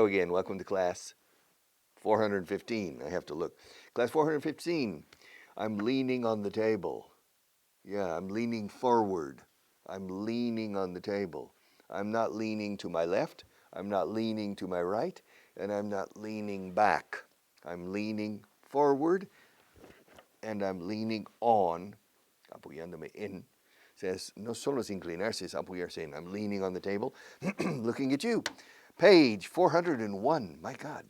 Hello again. Welcome to class 415. I have to look. Class 415. I'm leaning on the table. Yeah, I'm leaning forward. I'm leaning on the table. I'm not leaning to my left. I'm not leaning to my right. And I'm not leaning back. I'm leaning forward and I'm leaning on, apoyándome en. Says, no solo es inclinarse, es apoyarse en. I'm leaning on the table, looking at you. Page 401. My God,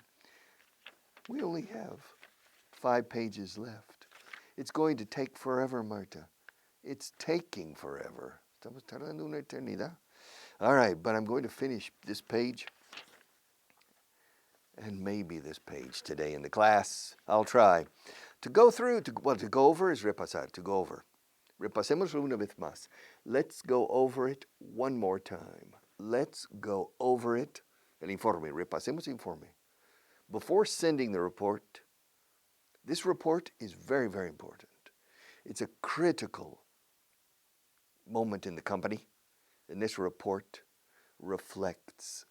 we only have 5 pages left. It's going to take forever, Marta. It's taking forever. Estamos tardando una eternidad. All right, but I'm going to finish this page and maybe this page today in the class. I'll try. To go through, to go over is repasar, to go over. Repasémoslo una vez más. Let's go over it one more time. Let's go over it. El informe. Repasemos informe. Before sending the report, this report is very, very important. It's a critical moment in the company, and this report reflects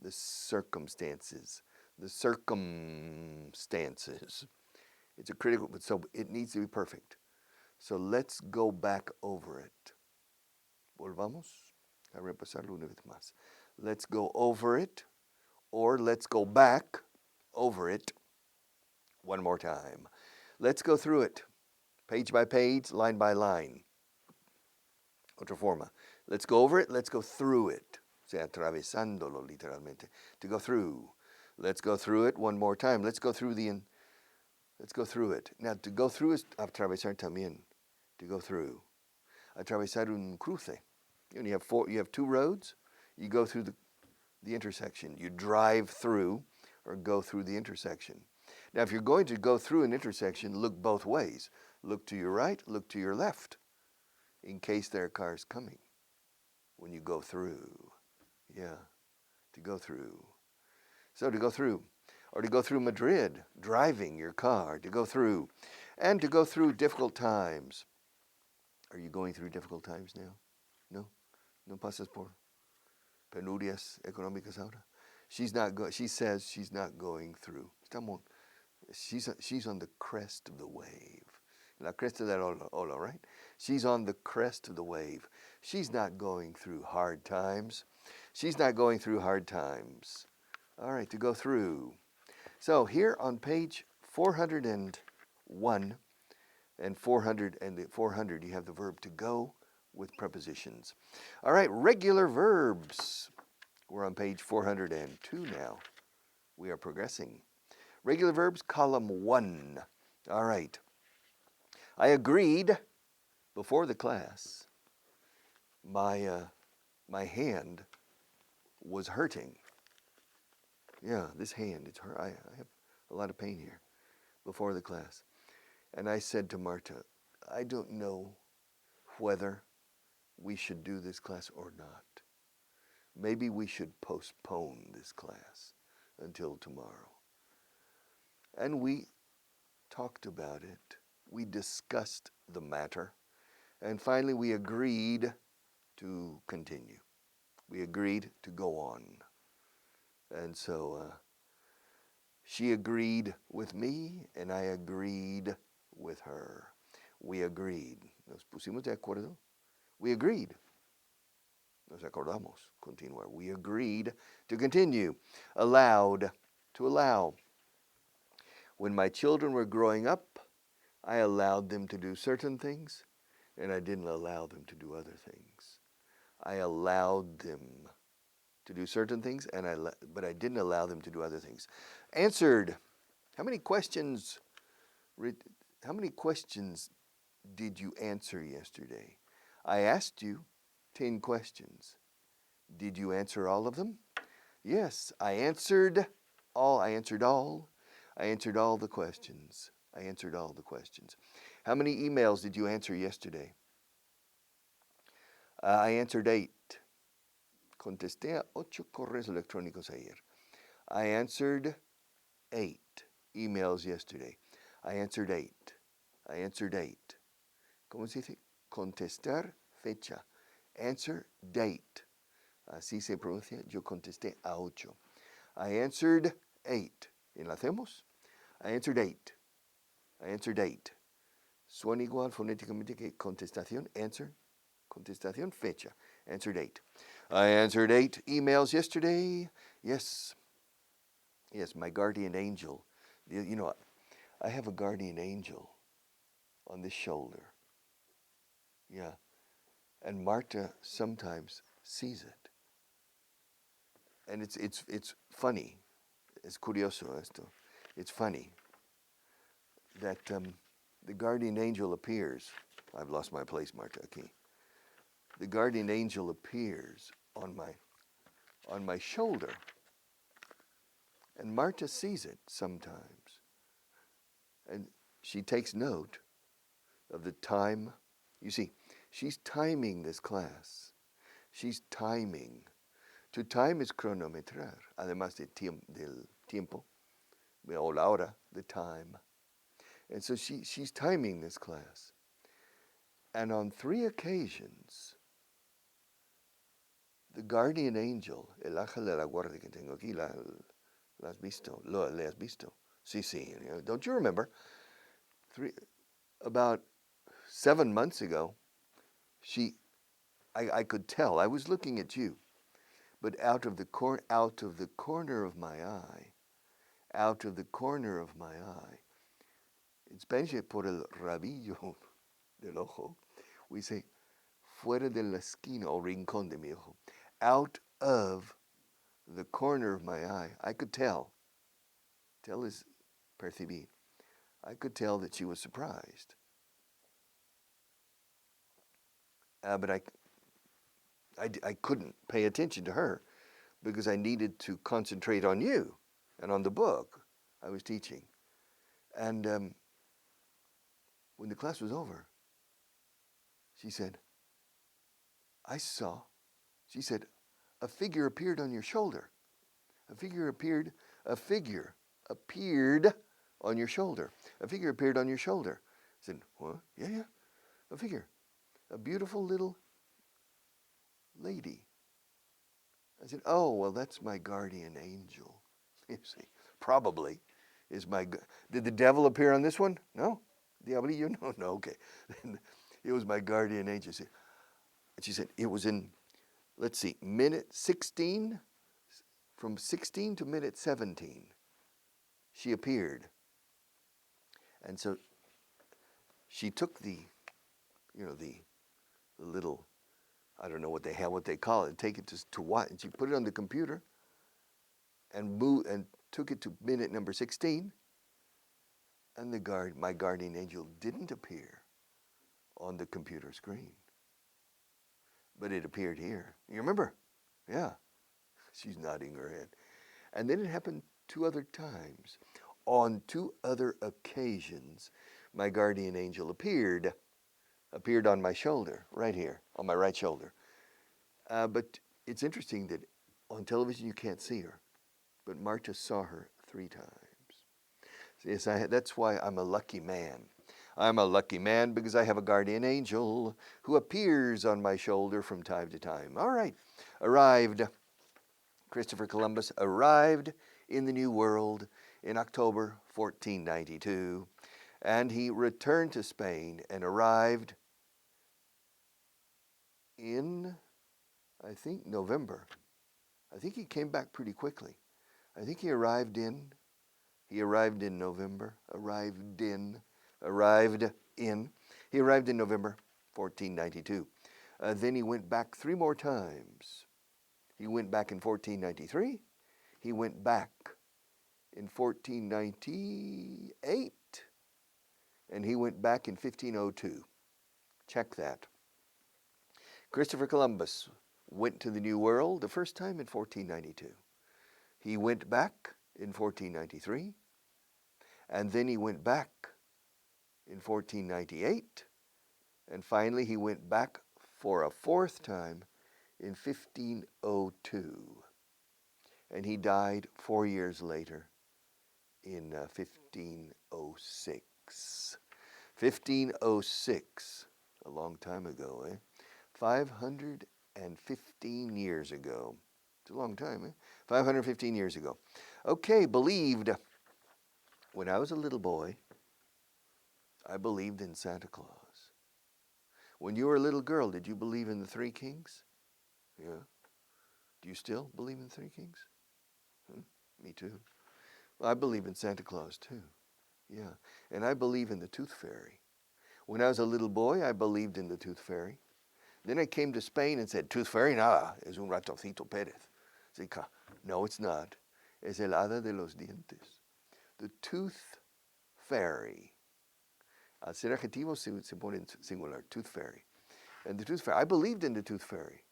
the circumstances. It's a critical, so it needs to be perfect. So let's go back over it. Volvamos a repasarlo una vez más. Let's go over it, or let's go back over it one more time. Let's go through it, page by page, line by line. Otra forma. Let's go over it, let's go through it. O sea, atravesándolo literalmente. To go through. Let's go through it one more time. Let's go through it. Now, to go through is atravesar también. To go through. Atravesar un cruce. You have 2 roads. You go through the intersection. You drive through or go through the intersection. Now, if you're going to go through an intersection, look both ways. Look to your right, look to your left, in case there are cars coming when you go through. Yeah, to go through. So to go through, or to go through Madrid, driving your car, to go through, and to go through difficult times. Are you going through difficult times now? No? No pasas por penurias económicas ahora? She says she's not going through. She's on the crest of the wave. La cresta de la ola, right? She's on the crest of the wave. She's not going through hard times. She's not going through hard times. All right, to go through. So here on page 401 and 400, you have the verb to go with prepositions. All right, regular verbs. We're on page 402 now. We are progressing. Regular verbs, column 1. All right. I agreed before the class. My hand was hurting. Yeah, this hand, it's hurt. I have a lot of pain here before the class. And I said to Marta, I don't know whether we should do this class or not. Maybe we should postpone this class until tomorrow. And we talked about it. We discussed the matter. And finally, we agreed to continue. We agreed to go on. And so she agreed with me, and I agreed with her. We agreed. Nos pusimos de acuerdo. We agreed. Nos acordamos. Continuar. We agreed to continue. Allowed. To allow. When my children were growing up, I allowed them to do certain things, and I didn't allow them to do other things. I allowed them to do certain things, but I didn't allow them to do other things. Answered. How many questions did you answer yesterday? I asked you 10 questions. Did you answer all of them? Yes, I answered all. I answered all the questions. How many emails did you answer yesterday? I answered 8. Contesté a 8 correos electrónicos ayer. I answered 8 emails yesterday. I answered 8. ¿Cómo se dice? Contestar fecha. Answer date. Así se pronuncia. Yo contesté a 8. I answered 8. Enlacemos. I answered 8. I answered 8. Suena igual fonéticamente que contestación, answer, contestación, fecha. Answered 8. I answered 8 emails yesterday. Yes. Yes, my guardian angel. You know, I have a guardian angel on this shoulder. Yeah. And Marta sometimes sees it. And it's funny. Es curioso esto. It's funny that the guardian angel appears. I've lost my place, Marta, aquí. The guardian angel appears on my shoulder. And Marta sees it sometimes. And she takes note of the time. You see, she's timing this class. She's timing. To time is cronometrar, además del tiempo, o la hora, the time. And so she's timing this class. And on 3 occasions, the guardian angel, el ángel de la guardia que tengo aquí, ¿la has visto? ¿Le has visto? Sí. Don't you remember? About 7 months ago, I could tell. I was looking at you, but out of the corner of my eye, in Spanish, por el rabillo del ojo, we say, fuera de la esquina o rincón de mi ojo. Out of the corner of my eye, I could tell. Tell is percibir. I could tell that she was surprised. But I couldn't pay attention to her because I needed to concentrate on you and on the book I was teaching. And when the class was over, she said, she said, a figure appeared on your shoulder. A figure appeared on your shoulder. A figure appeared on your shoulder. I said, what? Yeah, a figure. A beautiful little lady. I said, oh, well, that's my guardian angel. You see, probably is did the devil appear on this one? No? Diablillo? No, okay. It was my guardian angel. She said, it was in, let's see, minute 16, from 16 to minute 17, she appeared. And so she took the little, I don't know what they call it, take it to what, and she put it on the computer and took it to minute number 16, and my guardian angel didn't appear on the computer screen. But it appeared here. You remember? Yeah. She's nodding her head. And then it happened 2 other times. On 2 other occasions, my guardian angel appeared on my shoulder, right here, on my right shoulder. But it's interesting that on television you can't see her, but Marta saw her 3 times. Yes, that's why I'm a lucky man. I'm a lucky man because I have a guardian angel who appears on my shoulder from time to time. All right, Christopher Columbus arrived in the New World in October 1492, and he returned to Spain and arrived in, I think, November. I think he came back pretty quickly. I think he arrived in November, He arrived in November 1492. Then he went back 3 more times. He went back in 1493. He went back in 1498. And he went back in 1502. Check that. Christopher Columbus went to the New World the first time in 1492. He went back in 1493. And then he went back in 1498. And finally, he went back for a 4th time in 1502. And he died 4 years later in 1506. 1506, a long time ago, 515 years ago. It's a long time, eh? 515 years ago. Okay, believed. When I was a little boy, I believed in Santa Claus. When you were a little girl, did you believe in the three kings? Yeah. Do you still believe in three kings? Me too. Well, I believe in Santa Claus too. Yeah. And I believe in the tooth fairy. When I was a little boy, I believed in the tooth fairy. Then I came to Spain and said, tooth fairy, nada, es un ratoncito Pérez. No, it's not. Es el hada de los dientes. The tooth fairy. Al ser adjetivo se pone en singular, tooth fairy. And the tooth fairy, I believed in the tooth fairy.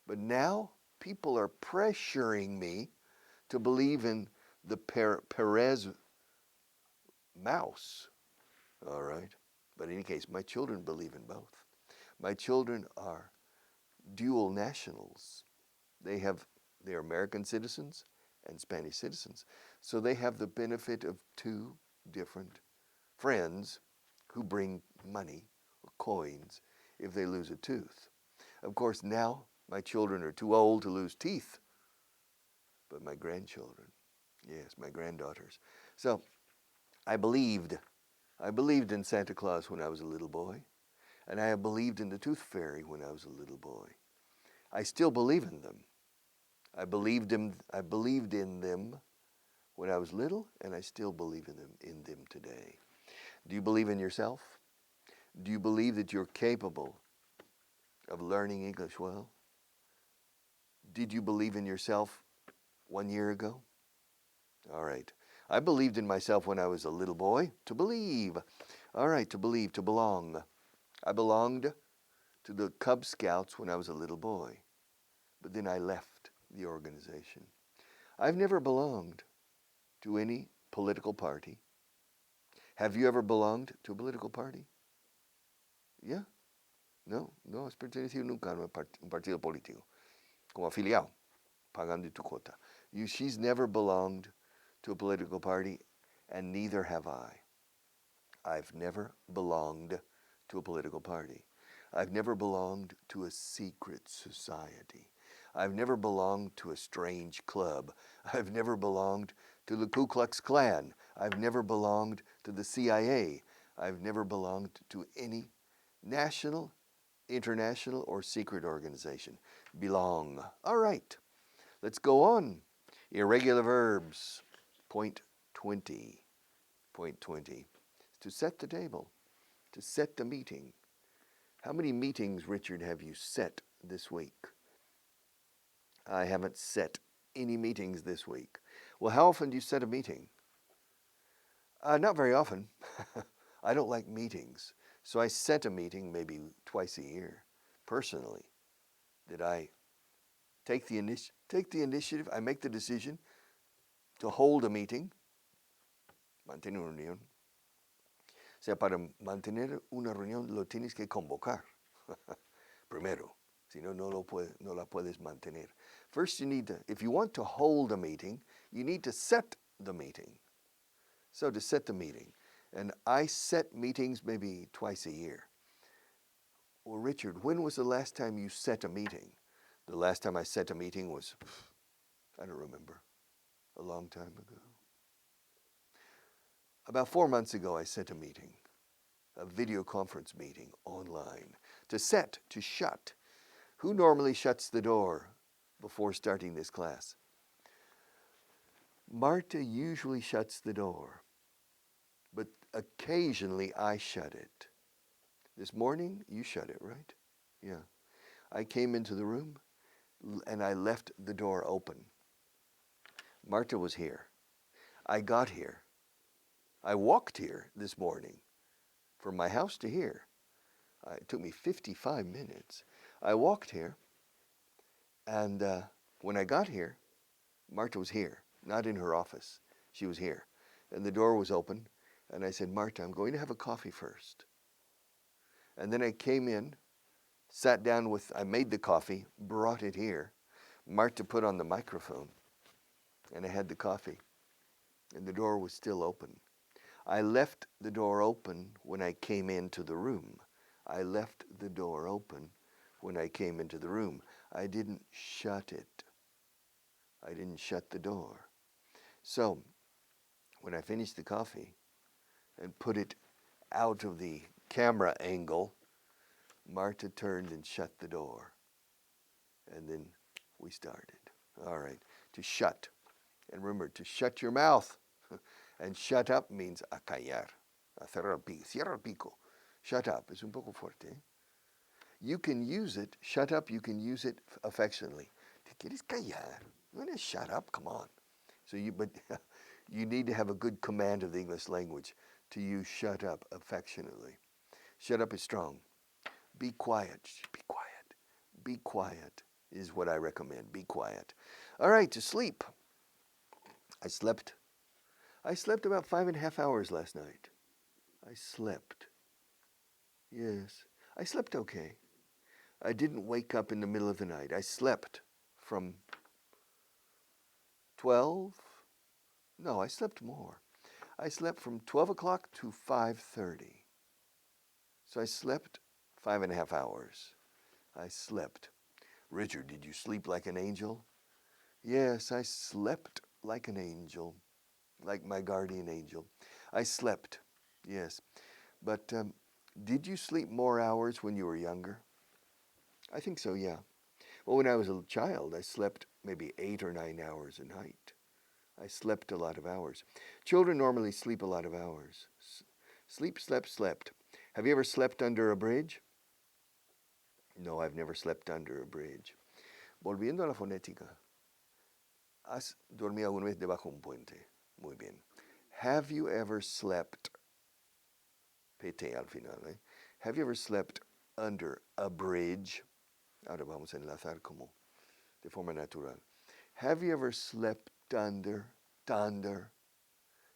But now people are pressuring me to believe in the Perez mouse. All right. But in any case, my children believe in both. My children are dual nationals. They're American citizens and Spanish citizens. So they have the benefit of two different friends who bring money or coins if they lose a tooth. Of course, now my children are too old to lose teeth, but my grandchildren, yes, my granddaughters. So I believed in Santa Claus when I was a little boy, and I have believed in the tooth fairy when I was a little boy. I still believe in them. I believed in them when I was little, and I still believe in them today. Do you believe in yourself? Do you believe that you're capable of learning English well? Did you believe in yourself 1 year ago? All right. I believed in myself when I was a little boy. To believe. All right, to believe, to belong. I belonged to the Cub Scouts when I was a little boy, but then I left the organization. I've never belonged to any political party. Have you ever belonged to a political party? Yeah. No has pertenecido nunca a un partido político, como afiliado, pagando tu cuota. She's never belonged to a political party, and neither have I. I've never belonged to a political party. I've never belonged to a secret society. I've never belonged to a strange club. I've never belonged to the Ku Klux Klan. I've never belonged to the CIA. I've never belonged to any national, international, or secret organization. Belong. All right, let's go on. Irregular verbs. Point 20. Point 20. To set the table, to set the meeting. How many meetings, Richard, have you set this week? I haven't set any meetings this week. Well, how often do you set a meeting? Not very often. I don't like meetings. So I set a meeting maybe twice a year, personally. That I take the initiative, I make the decision to hold a meeting, mantener una reunión. O sea, para mantener una reunión lo tienes que convocar primero. Si no, no la puedes mantener. First, if you want to hold a meeting, you need to set the meeting. So to set the meeting. And I set meetings maybe twice a year. Well, Richard, when was the last time you set a meeting? The last time I set a meeting was, I don't remember, a long time ago. About 4 months ago, I set a meeting, a video conference meeting online. To set, to shut. Who normally shuts the door before starting this class? Marta usually shuts the door, but occasionally I shut it. This morning, you shut it, right? Yeah. I came into the room and I left the door open. Marta was here. I got here. I walked here this morning from my house to here. It took me 55 minutes. I walked here, and when I got here, Marta was here, not in her office. She was here. And the door was open, and I said, Marta, I'm going to have a coffee first. And then I came in, sat down I made the coffee, brought it here. Marta put on the microphone, and I had the coffee, and the door was still open. I left the door open when I came into the room. I left the door open when I came into the room. I didn't shut it. I didn't shut the door. So when I finished the coffee and put it out of the camera angle, Marta turned and shut the door. And then we started. All right, to shut. And remember, to shut your mouth. And shut up means a callar, a cerrar el pico. Cierra el pico. Shut up es un poco fuerte. ¿Eh? You can use it, shut up, you can use it affectionately. ¿Te quieres callar? You want to shut up? Come on. But you need to have a good command of the English language to use shut up affectionately. Shut up is strong. Be quiet. Be quiet. Be quiet is what I recommend. Be quiet. All right, to sleep. I slept about 5.5 hours last night. I slept. Yes, I slept okay. I didn't wake up in the middle of the night. I slept from 12. No, I slept more. I slept from 12 o'clock to 5:30. So I slept 5.5 hours. I slept. Richard, did you sleep like an angel? Yes, I slept like an angel, like my guardian angel. I slept, yes. But did you sleep more hours when you were younger? I think so, yeah. Well, when I was a child, I slept maybe 8 or 9 hours a night. I slept a lot of hours. Children normally sleep a lot of hours. Sleep, slept, slept. Have you ever slept under a bridge? No, I've never slept under a bridge. Volviendo a la fonética. ¿Has dormido alguna vez debajo de un puente? Muy bien. Have you ever slept, PT al final, eh? Have you ever slept under a bridge? Ahora vamos a enlazar como de forma natural. Have you ever slept under?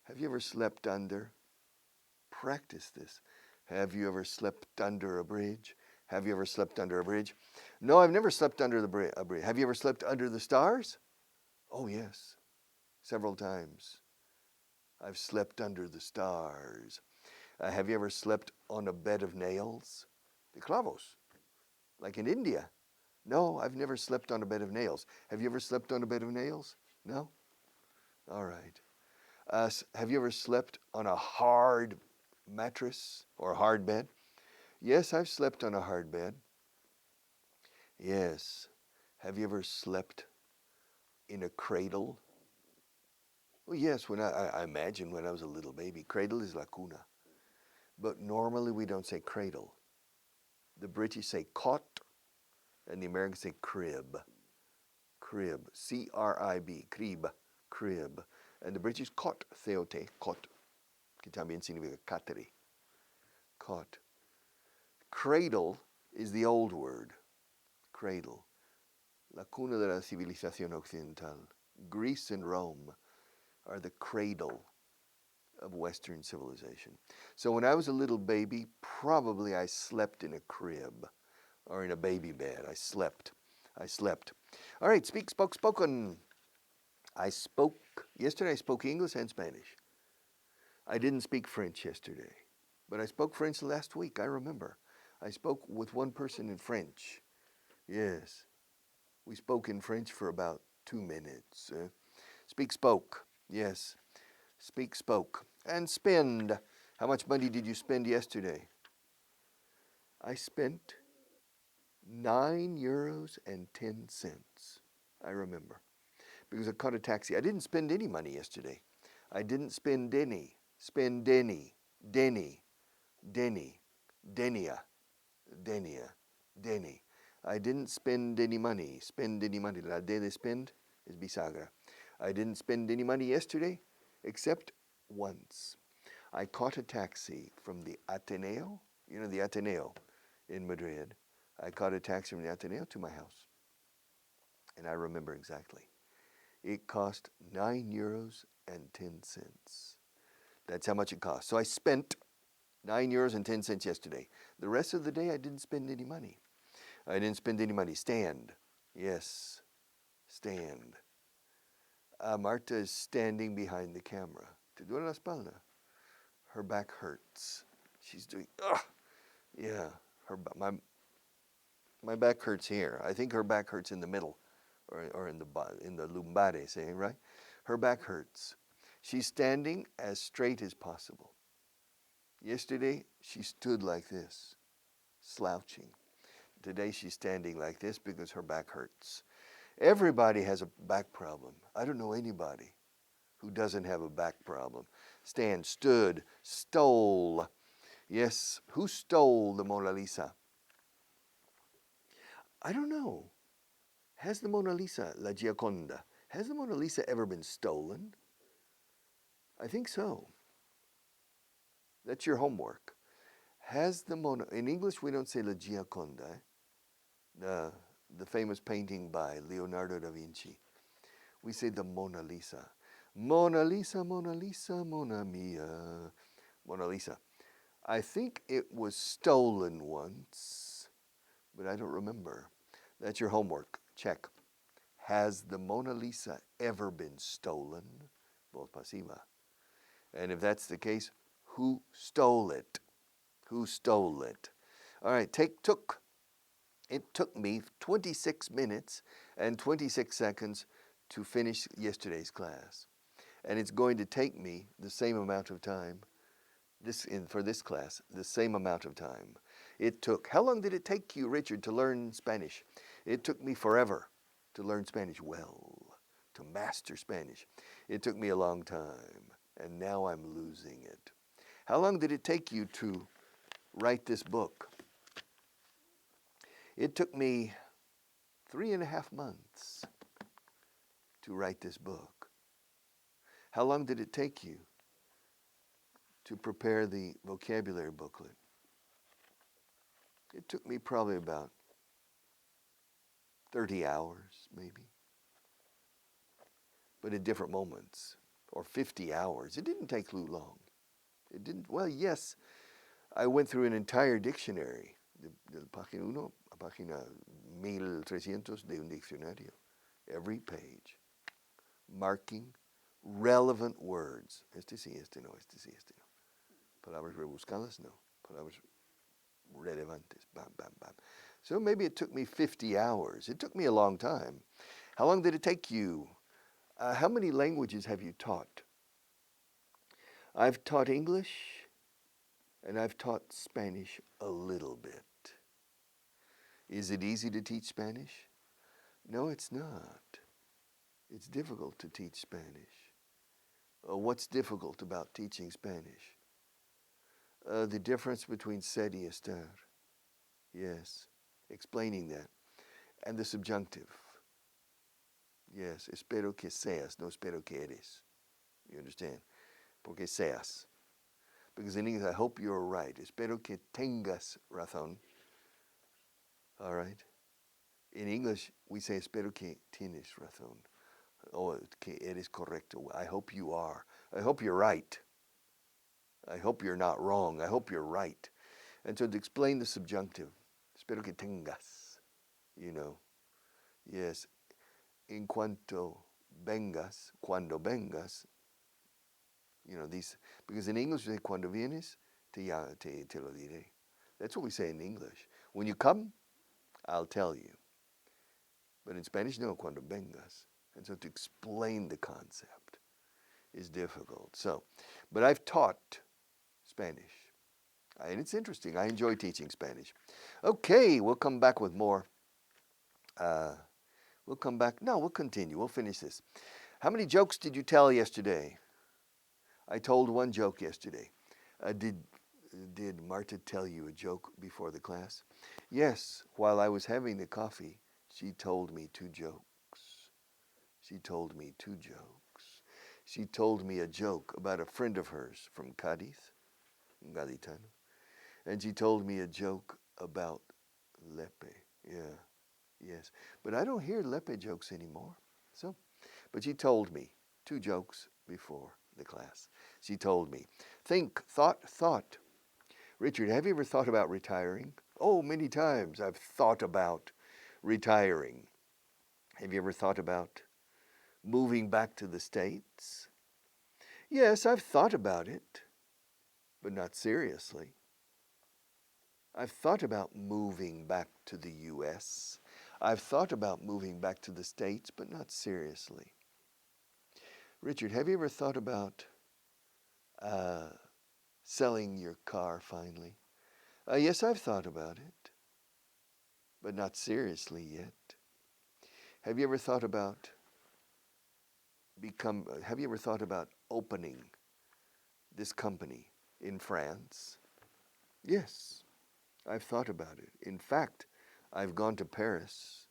Have you ever slept under? Practice this. Have you ever slept under a bridge? Have you ever slept under a bridge? No, I've never slept under a bridge. Have you ever slept under the stars? Oh, yes, several times. I've slept under the stars. Have you ever slept on a bed of nails? De clavos, like in India. No, I've never slept on a bed of nails. Have you ever slept on a bed of nails? No? All right. Have you ever slept on a hard mattress or a hard bed? Yes, I've slept on a hard bed. Yes. Have you ever slept in a cradle? Well, yes, when I imagine when I was a little baby. Cradle is la cuna. But normally we don't say cradle. The British say cot, and the Americans say crib. Crib. C-R-I-B. Crib. Crib. And the British cot, theote, cot, que también significa catre. Cot. Cradle is the old word. Cradle. La cuna de la civilización occidental. Greece and Rome are the cradle of Western civilization. So when I was a little baby, probably I slept in a crib or in a baby bed. I slept. All right, speak, spoke, spoken. Yesterday I spoke English and Spanish. I didn't speak French yesterday, but I spoke French last week, I remember. I spoke with one person in French. Yes, we spoke in French for about 2 minutes. Speak, spoke, yes. Speak, spoke. And spend. How much money did you spend yesterday? I spent €9.10. I remember. Because I caught a taxi. I didn't spend any money yesterday. I didn't spend any. Spend any. Denny. Denny. Denia. Denia. Denny. I didn't spend any money. Spend any money. La de spend is bisagra. I didn't spend any money yesterday except once. I caught a taxi from the Ateneo. You know the Ateneo in Madrid. I caught a taxi from the Ateneo to my house. And I remember exactly. It cost €9.10. That's how much it cost. So I spent €9.10 yesterday. The rest of the day, I didn't spend any money. Stand. Yes, stand. Marta is standing behind the camera. Te duele la espalda? Her back hurts. She's doing, yeah. My back hurts here. I think her back hurts in the middle or in the lumbares, right? Her back hurts. She's standing as straight as possible. Yesterday, she stood like this, slouching. Today, she's standing like this because her back hurts. Everybody has a back problem. I don't know anybody who doesn't have a back problem. Stand, stood, stole. Yes, who stole the Mona Lisa? I don't know. Has the Mona Lisa, La Gioconda, has the Mona Lisa ever been stolen? I think so. That's your homework. Has the Mona, in English we don't say La Gioconda, the famous painting by Leonardo da Vinci. We say the Mona Lisa. Mona Lisa, Mona Lisa, Mona Mia. Mona Lisa. I think it was stolen once, but I don't remember. That's your homework. Check. Has the Mona Lisa ever been stolen? Voz pasiva. And if that's the case, who stole it? Who stole it? All right, it took me 26 minutes and 26 seconds to finish yesterday's class. And it's going to take me the same amount of time for this class, the same amount of time. How long did it take you, Richard, to learn Spanish? It took me forever to learn Spanish well, to master Spanish. It took me a long time, and now I'm losing it. How long did it take you to write this book? It took me 3.5 months to write this book. How long did it take you to prepare the vocabulary booklet? It took me probably about 30 hours, maybe. But at different moments, or 50 hours. It didn't take too long. It didn't, well, yes, I went through an entire dictionary, del página 1 a página 1300 de un diccionario, every page, marking relevant words. Este sí, este no, este sí, este no. Palabras rebuscadas, no. Palabras relevantes, bam, bam, bam. So maybe it took me 50 hours. It took me a long time. How long did it take you? How many languages have you taught? I've taught English, and I've taught Spanish a little bit. Is it easy to teach Spanish? No, it's not. It's difficult to teach Spanish. What's difficult about teaching Spanish? The difference between ser y estar. Yes, explaining that. And the subjunctive. Yes, espero que seas, no espero que eres. You understand? Porque seas. Because in English, I hope you're right. Espero que tengas razón. All right? In English, we say espero que tienes razón. Oh, que eres correcto. I hope you are. I hope you're right. I hope you're not wrong. I hope you're right. And so to explain the subjunctive, espero que tengas, you know. Yes. En cuanto vengas, cuando vengas, you know, these, because in English we say, cuando vienes, te lo diré. That's what we say in English. When you come, I'll tell you. But in Spanish, no, cuando vengas. And so to explain the concept is difficult. So, but I've taught Spanish. And it's interesting. I enjoy teaching Spanish. Okay, we'll come back with more. We'll come back. No, we'll continue. We'll finish this. How many jokes did you tell yesterday? I told one joke yesterday. Did Marta tell you a joke before the class? Yes, while I was having the coffee, she told me 2 jokes. She told me 2 jokes. She told me a joke about a friend of hers from Cádiz, Gaditano. And she told me a joke about Lepe. Yeah, yes. But I don't hear Lepe jokes anymore. So, but she told me 2 jokes before the class. She told me, thought. Richard, have you ever thought about retiring? Oh, many times I've thought about retiring. Have you ever thought about moving back to the States? Yes, I've thought about it, but not seriously. I've thought about moving back to the U.S. I've thought about moving back to the States, but not seriously. Richard, have you ever thought about selling your car finally? Yes, I've thought about it, but not seriously yet. Have you ever thought about opening this company in France? Yes, I've thought about it. In fact, I've gone to Paris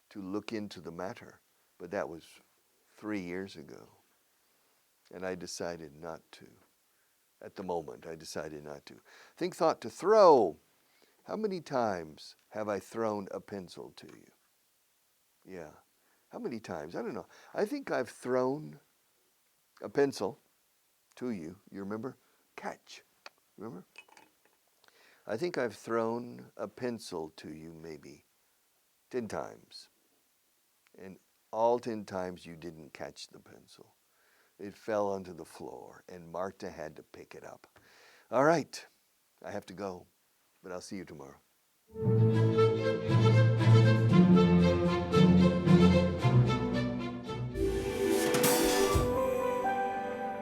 to look into the matter, but that was 3 years ago. And I decided not to. At the moment, I decided not to. Thought to throw. How many times have I thrown a pencil to you? Yeah. How many times? I don't know. I think I've thrown a pencil to you. You remember? Catch. Remember? I think I've thrown a pencil to you maybe 10 times. And all 10 times you didn't catch the pencil. It fell onto the floor, and Marta had to pick it up. All right, I have to go, but I'll see you tomorrow.